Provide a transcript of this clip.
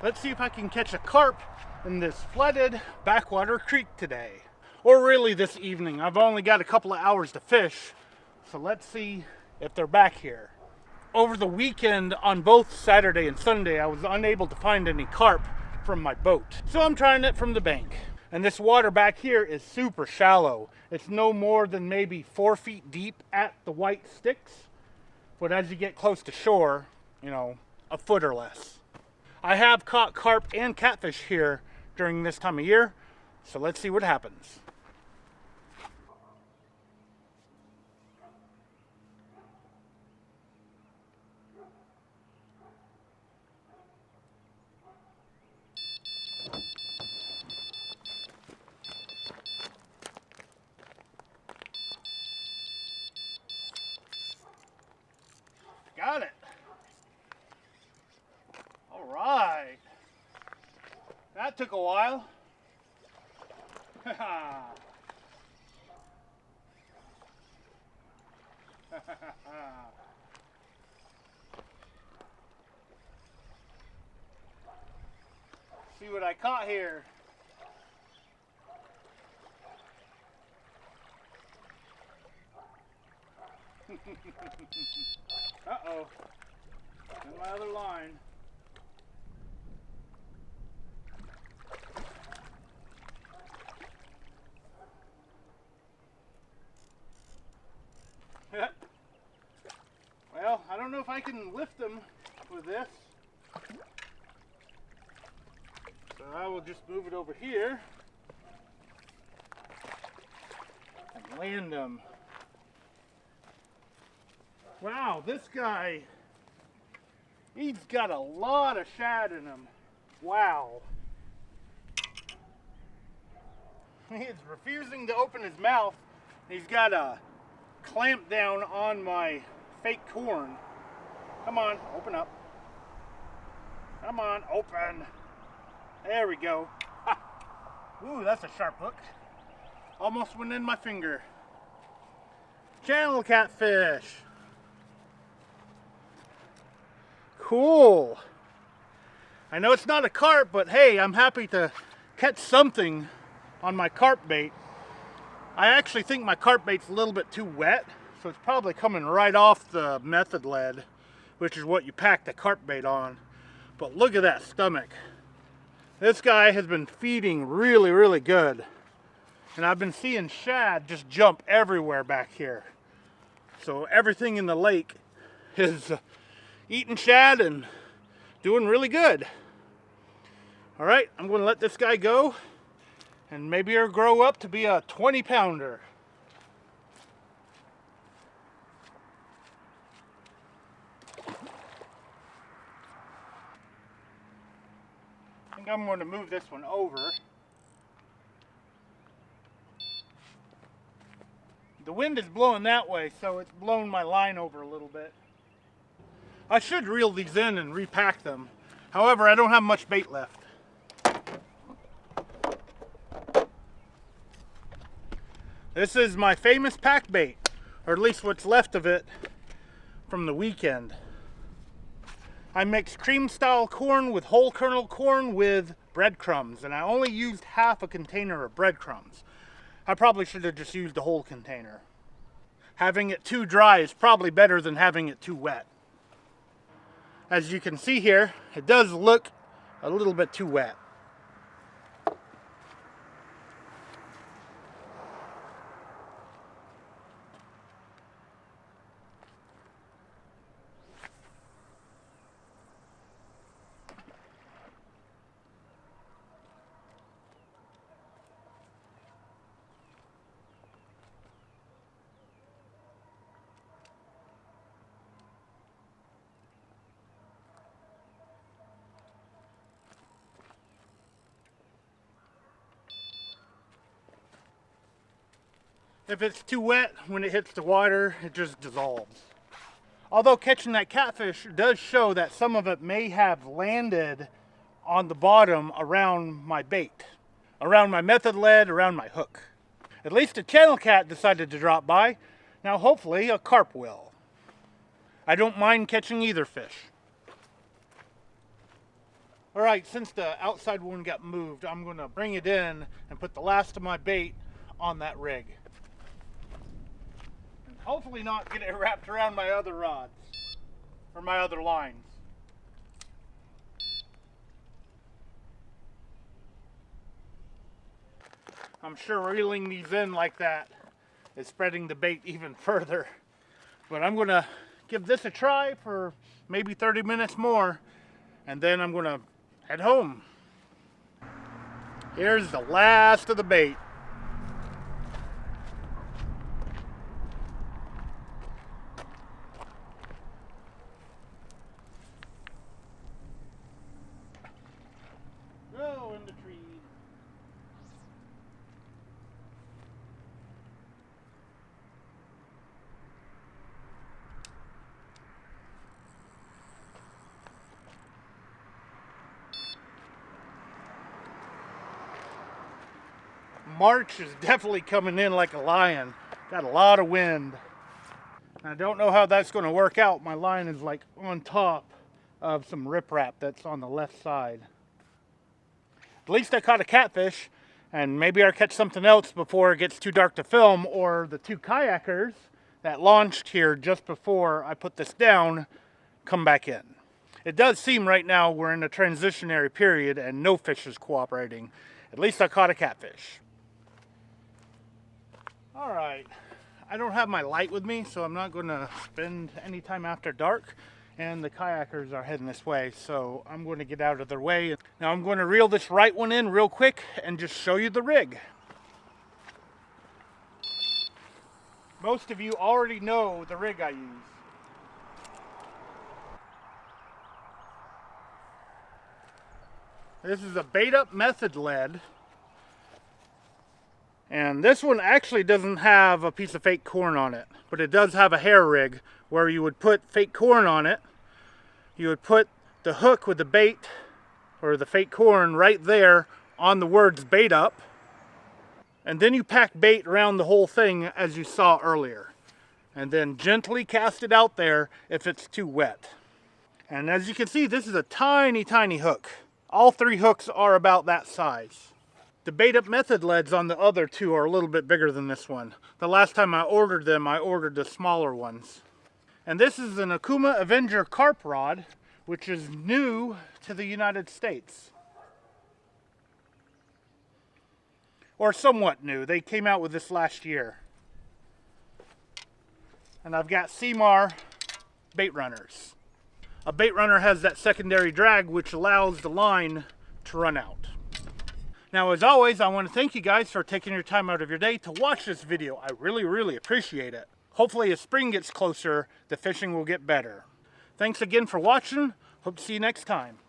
Let's see if I can catch a carp in this flooded backwater creek today. Or really this evening. I've only got a couple of hours to fish, so let's see if they're back here. Over the weekend on both Saturday and Sunday, I was unable to find any carp from my boat. So I'm trying it from the bank. And this water back here is super shallow. It's no more than maybe 4 feet deep at the white sticks. But as you get close to shore, a foot or less. I have caught carp and catfish here during this time of year, so let's see what happens. Got it. All right. That took a while. See what I caught here. Uh-oh. And my other line. Well, I don't know if I can lift them with this. So I will just move it over here and land them. Wow, this guy, he's got a lot of shad in him. Wow. He's refusing to open his mouth. He's got a clamp down on my fake corn. Come on, open up. Come on, open. There we go. Ha. Ooh, that's a sharp hook. Almost went in my finger. Channel catfish. Cool. I know it's not a carp, but hey, I'm happy to catch something on my carp bait. I actually think my carp bait's a little bit too wet, so it's probably coming right off the method lead, which is what you pack the carp bait on. But look at that stomach. This guy has been feeding really, really good. And I've been seeing shad just jump everywhere back here. So everything in the lake is eating shad and doing really good. All right, I'm going to let this guy go, and maybe he'll grow up to be a 20-pounder. I think I'm going to move this one over. The wind is blowing that way, so it's blown my line over a little bit. I should reel these in and repack them. However, I don't have much bait left. This is my famous pack bait, or at least what's left of it from the weekend. I mixed cream style corn with whole kernel corn with breadcrumbs, and I only used half a container of breadcrumbs. I probably should have just used a whole container. Having it too dry is probably better than having it too wet. As you can see here, it does look a little bit too wet. If it's too wet, when it hits the water, it just dissolves. Although catching that catfish does show that some of it may have landed on the bottom around my bait, around my method lead, around my hook. At least a channel cat decided to drop by. Now hopefully a carp will. I don't mind catching either fish. All right, since the outside one got moved, I'm gonna bring it in and put the last of my bait on that rig. And hopefully not get it wrapped around my other rods or my other lines. I'm sure reeling these in like that is spreading the bait even further. But I'm gonna give this a try for maybe 30 minutes more, and then I'm gonna head home. Here's the last of the bait. Go in the trees. March is definitely coming in like a lion. Got a lot of wind. I don't know how that's going to work out. My line is like on top of some riprap that's on the left side. At least I caught a catfish, and maybe I'll catch something else before it gets too dark to film, or the two kayakers that launched here just before I put this down come back in. It does seem right now we're in a transitionary period and no fish is cooperating. At least I caught a catfish. All right, I don't have my light with me, so I'm not going to spend any time after dark, and the kayakers are heading this way, so I'm going to get out of their way. Now I'm going to reel this right one in real quick and just show you the rig. Most of you already know the rig I use. This is a bait up method lead. And this one actually doesn't have a piece of fake corn on it, but it does have a hair rig where you would put fake corn on it. You would put the hook with the bait or the fake corn right there on the words bait up. And then you pack bait around the whole thing as you saw earlier. And then gently cast it out there if it's too wet. And as you can see, this is a tiny, tiny hook. All three hooks are about that size. The bait up method leads on the other two are a little bit bigger than this one. The last time I ordered them, I ordered the smaller ones. And this is an Okuma Avenger carp rod, which is new to the United States. Or somewhat new. They came out with this last year. And I've got CMAR bait runners. A bait runner has that secondary drag which allows the line to run out. Now, as always, I want to thank you guys for taking your time out of your day to watch this video. I really, really appreciate it. Hopefully, as spring gets closer, the fishing will get better. Thanks again for watching. Hope to see you next time.